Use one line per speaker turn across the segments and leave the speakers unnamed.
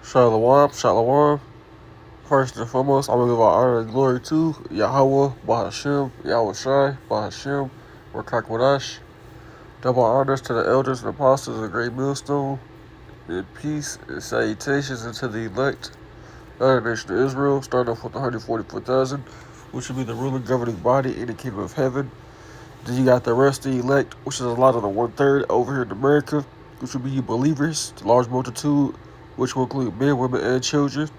Shalom, shalom. First and foremost, I'm going to give our honor and glory to Yahweh, Bahashem, Yahweh Shai, Bahashem, Rakakwadash. Double honors to the elders and apostles of the great millstone, and peace and salutations unto the elect of the nation of Israel, starting off with the 144,000, which will be the ruling governing body in the kingdom of heaven. Then you got the rest of the elect, which is a lot of the 1/3 over here in America, which will be believers, the large multitude, which will include men, women, and children.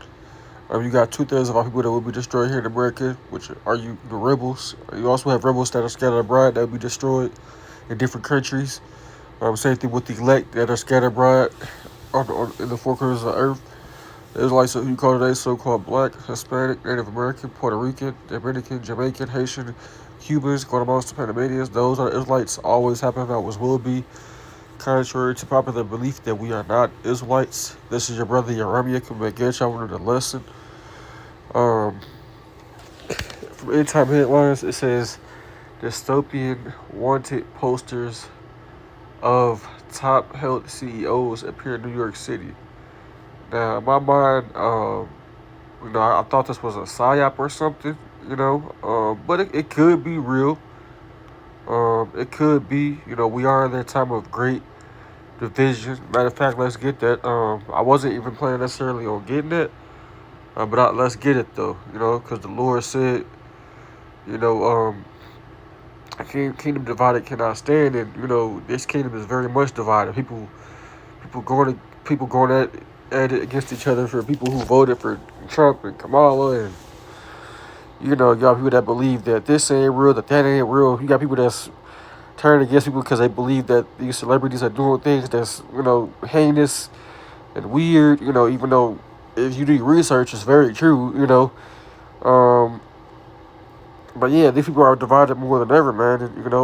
You got 2/3 of our people that will be destroyed here in America, which are you the rebels. You also have rebels that are scattered abroad that will be destroyed in different countries. Same thing with the elect that are scattered abroad in the four corners of the earth. The Israelites who you call today so-called Black, Hispanic, Native American, Puerto Rican, Dominican, Jamaican, Haitian, Cubans, Guatemalans, Panamanians. Those are the Israelites always have been, always will be. Contrary to popular belief that we are not Israelites. This is your brother Yeremiah coming back at y'all with a lesson. From End Time Headlines, it says dystopian wanted posters of top health CEOs appear in New York City. Now, in my mind, I thought this was a psyop or something, but it could be real. It could be, we are in that time of great division. Matter of fact, let's get that. I wasn't even planning necessarily on getting it, but let's get it though, because the Lord said, kingdom divided cannot stand, and this kingdom is very much divided. People going at it against each other for people who voted for Trump and Kamala, and you got people that believe that this ain't real, that ain't real. You got people that's turning against people because they believe that these celebrities are doing things that's heinous and weird. Even though if you do research, it's very true. But yeah, these people are divided more than ever, man. And,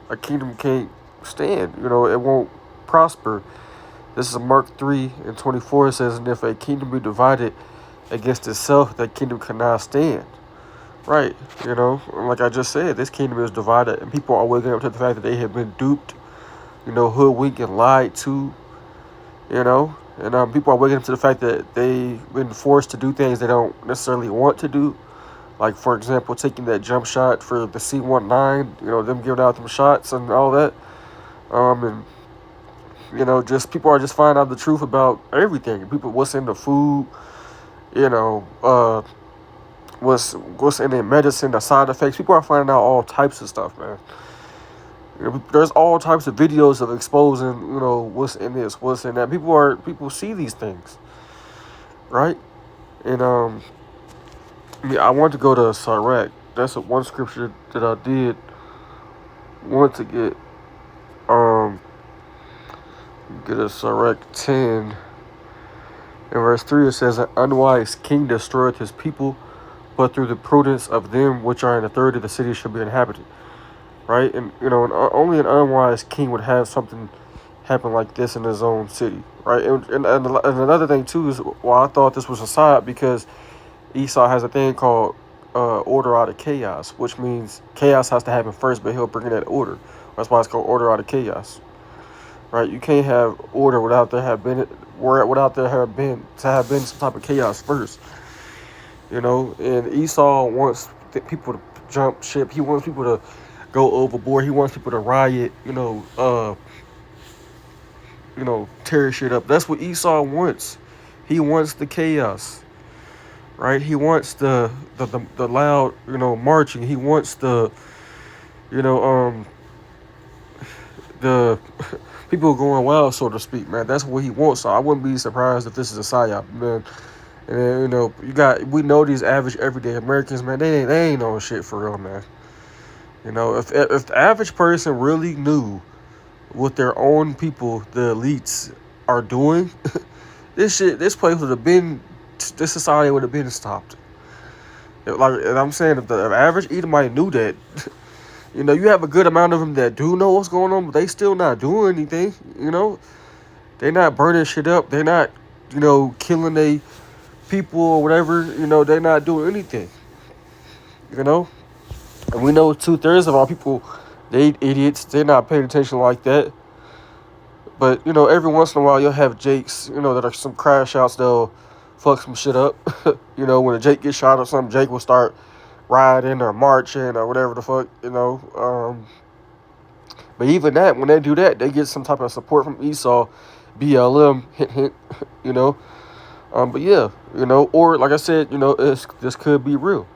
a kingdom can't stand. It won't prosper. This is Mark 3:24. It says, and if a kingdom be divided against itself, that kingdom cannot stand. Right, like I just said, this kingdom is divided, and people are waking up to the fact that they have been duped, hoodwinked and lied to, and people are waking up to the fact that they've been forced to do things they don't necessarily want to do. Like, for example, taking that jump shot for the C-19, them giving out them shots and all that. Just people are just finding out the truth about everything. People, what's in the food, what's in their medicine, the side effects. People are finding out all types of stuff, man. There's all types of videos of exposing, what's in this, what's in that. People see these things, right? And I want to go to Sirach. That's one scripture that I did want to get. Get a Sirach 10. In verse 3, it says, an unwise king destroyeth his people, but through the prudence of them which are in the third of the city shall be inhabited. Right? And, only an unwise king would have something happen like this in his own city. Right? And another thing, too, is, I thought this was a side because Esau has a thing called order out of chaos, which means chaos has to happen first, but he'll bring in that order. That's why it's called order out of chaos. Right? You can't have order without there have been some type of chaos first. And Esau wants people to jump ship. He wants people to go overboard. He wants people to riot. Tear shit up. That's what Esau wants. He wants the chaos. Right? He wants the loud, marching. He wants the people going wild, so to speak, man. That's what he wants. So I wouldn't be surprised if this is a psyop, man. And we know these average everyday Americans, man. They ain't on shit for real, man. If the average person really knew what their own people, the elites, are doing, this place would have been, this society would have been stopped. And I'm saying, if the average Edomite knew that. You have a good amount of them that do know what's going on, but they still not doing anything, They're not burning shit up. They're not, killing they people or whatever. They're not doing anything, And we know 2/3 of our people, they idiots. They're not paying attention like that. But, you know, every once in a while you'll have Jakes, you know, that are some crash outs that'll fuck some shit up. You know, when a Jake gets shot or something, Jake will start riding or marching or whatever the fuck, you know. But even that, when they do that, they get some type of support from Esau, BLM, hint, hint, you know. But yeah, you know, or like I said, you know, this could be real,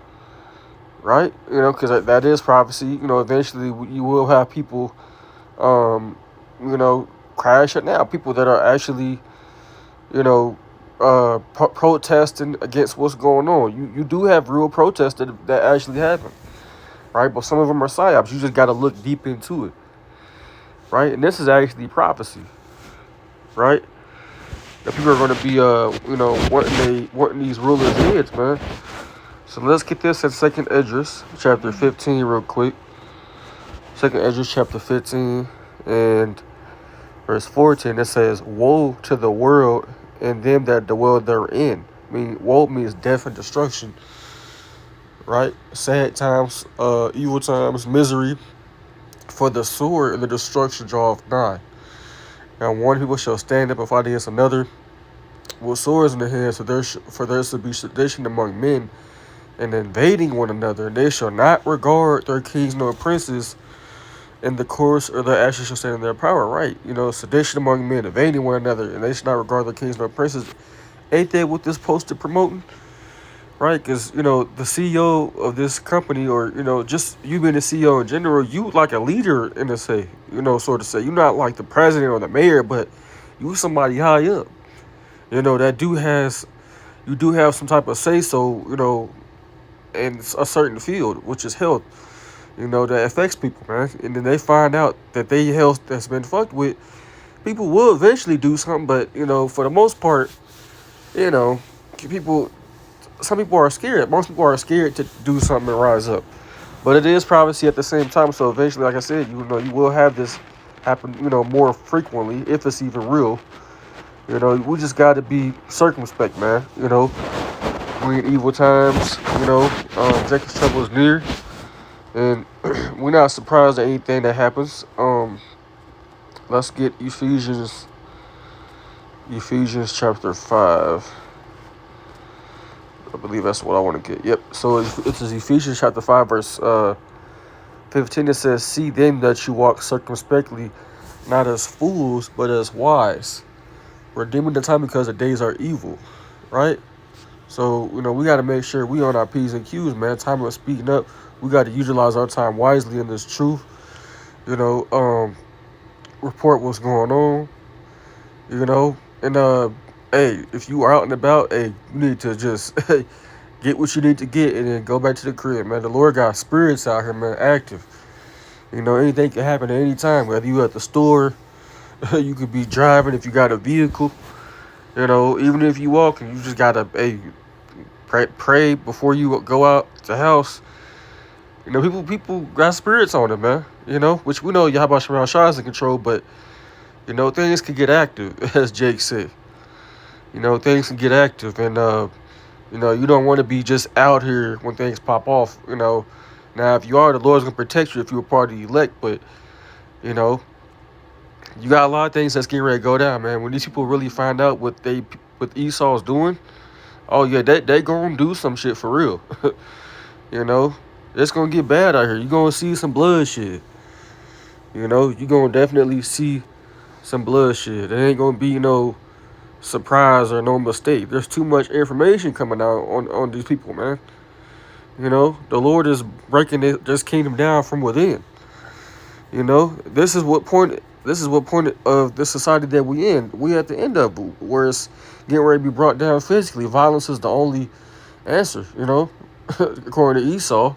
right? You know, because that is prophecy. You know, eventually you will have people, you know, crash it now. People that are actually, you know, protesting against what's going on. You do have real protests that actually happen, right? But some of them are psyops. You just got to look deep into it, right? And this is actually prophecy, right? That people are going to be, you know, wanting these rulers' heads, man. So let's get this at 2nd Esdras, chapter 15, real quick. 2nd Esdras, chapter 15, and verse 14. It says, "Woe to the world and them that dwell therein." I mean, woe means death and destruction, right? Sad times, evil times, misery. For the sword and the destruction draweth nigh. And one people shall stand up and fight against another with swords in their hands, for there shall be sedition among men, and invading one another, and they shall not regard their kings nor princes, in the course or their actions shall stand in their power. Right? You know, sedition among men, invading one another, and they shall not regard their kings nor princes. Ain't that what this posted promoting? Right? Because, you know, the CEO of this company, or, you know, just you being the CEO in general, you like a leader in the say, you know, sort of say. You're not like the president or the mayor, but you somebody high up. You know, you do have some type of say-so, you know, in a certain field, which is health, you know, that affects people, man. And then they find out that their health that's been fucked with, people will eventually do something, but, you know, for the most part, you know, some people are scared. Most people are scared to do something and rise up. But it is prophecy at the same time, so eventually, like I said, you know, you will have this happen, you know, more frequently, if it's even real. You know, we just got to be circumspect, man. You know, we're in evil times. You know, Jacob's trouble is near, and we're not surprised at anything that happens. Let's get Ephesians chapter 5. I believe that's what I want to get. Yep. So it's Ephesians chapter 5, verse 15. It says, "See then that you walk circumspectly, not as fools, but as wise, redeeming the time because the days are evil." Right? So, you know, we got to make sure we on our P's and Q's, man. Time of speaking up. We got to utilize our time wisely in this truth. You know, report what's going on. You know, and hey, if you are out and about, hey, you need to just get what you need to get and then go back to the crib, man. The Lord got spirits out here, man, active. You know, anything can happen at any time. Whether you at the store, you could be driving if you got a vehicle. You know, even if you walking, you just gotta pray before you go out the house. You know, people got spirits on them, man. You know, which we know YASHARAHLA is in control, but you know, things can get active, as Jake said. You know, things can get active, and you know, you don't want to be just out here when things pop off. You know, now if you are, the Lord's gonna protect you if you're a part of the elect, but you know, you got a lot of things that's getting ready to go down, man. When these people really find out what Esau's doing, oh yeah, they gonna do some shit for real. You know, it's gonna get bad out here. You're gonna see some bloodshed. You know, you're gonna definitely see some bloodshed. There ain't gonna be no surprise or no mistake. There's too much information coming out on these people, man. You know, the Lord is breaking this kingdom down from within. You know, this is what point of the society that we in. We at the end of it, where it's getting ready to be brought down physically. Violence is the only answer, you know, according to Esau.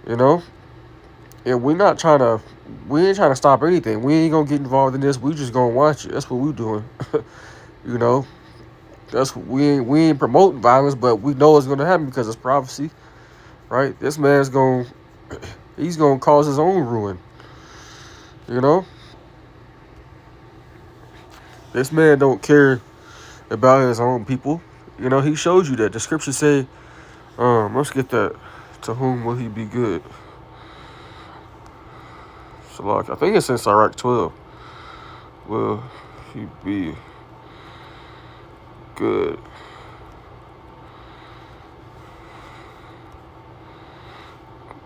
You know, and we ain't trying to stop anything. We ain't gonna get involved in this. We just gonna watch it. That's what we doing. You know, we ain't promoting violence, but we know it's gonna happen because it's prophecy, right? This man's he's gonna cause his own ruin. You know, this man don't care about his own people. You know, he shows you that. The scriptures say, let's get that. To whom will he be good? So, like, I think it's in Sirach 12. will he be good.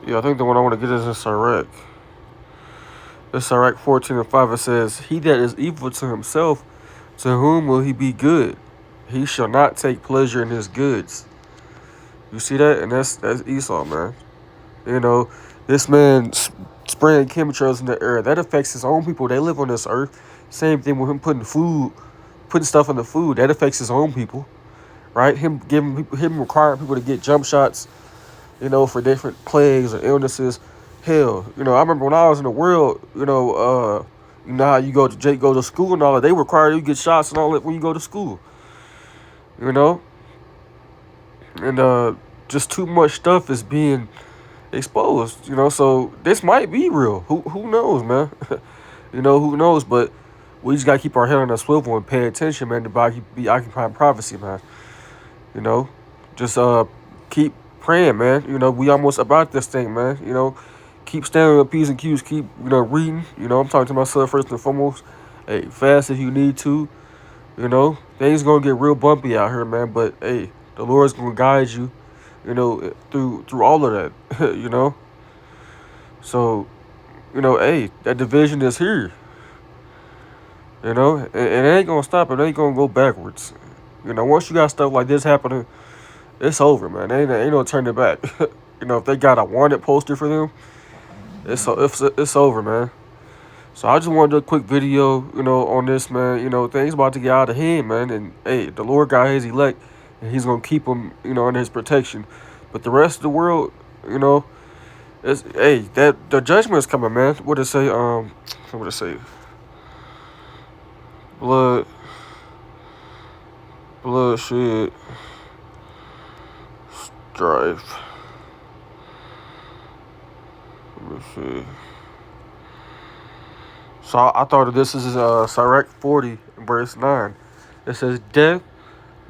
Yeah, I think the one I want to get is in Sirach. In Sirach 14:5, it says, "He that is evil to himself, to whom will he be good? He shall not take pleasure in his goods." You see that? And that's Esau, man. You know, this man spraying chemtrails in the air. That affects his own people. They live on this earth. Same thing with him putting stuff in the food. That affects his own people, right? Him requiring people to get jump shots, you know, for different plagues or illnesses. Hell, you know, I remember when I was in the world, you know how you go to school and all that. They require you to get shots and all that when you go to school. You know, and just too much stuff is being exposed. You know, so this might be real. Who knows, man? You know, who knows? But we just gotta keep our head on a swivel and pay attention, man. To be occupying privacy, man. You know, just keep praying, man. You know, we almost about this thing, man. You know, keep standing on P's and Q's. Keep, you know, reading. You know, I'm talking to myself first and foremost. Hey, fast if you need to. You know, things gonna get real bumpy out here, man. But hey, the Lord's gonna guide you. You know, through all of that. You know. So, you know, hey, that division is here. You know, and it ain't gonna stop. It ain't gonna go backwards. You know, once you got stuff like this happening, it's over, man. Ain't no turning back. You know, if they got a wanted poster for them, it's over, man. So I just wanted to do a quick video, you know, on this, man. You know, things about to get out of hand, man. And hey, the Lord got his elect, and he's gonna keep them, you know, under his protection. But the rest of the world, you know, that the judgment is coming, man. What did it say? What did it say? Bloodshed, strife. Let me see. So I thought of this is Sirach 40, verse 9. It says, "Death,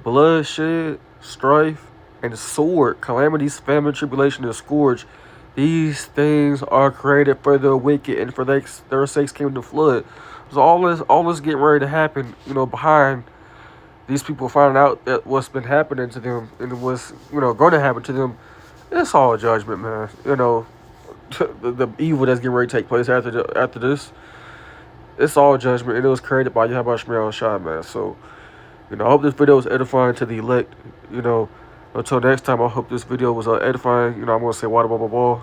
bloodshed, strife, and sword, calamities, famine, tribulation, and scourge. These things are created for the wicked, and for their sakes came the flood." So all this getting ready to happen, you know, behind these people finding out that what's been happening to them and what's, you know, going to happen to them. It's all judgment, man. You know, the evil that's getting ready to take place after this. It's all judgment, and it was created by YASHAMIAHLA, man. So, you know, I hope this video was edifying to the elect. You know, until next time, I hope this video was edifying. You know, I'm going to say, blah, blah, blah, blah.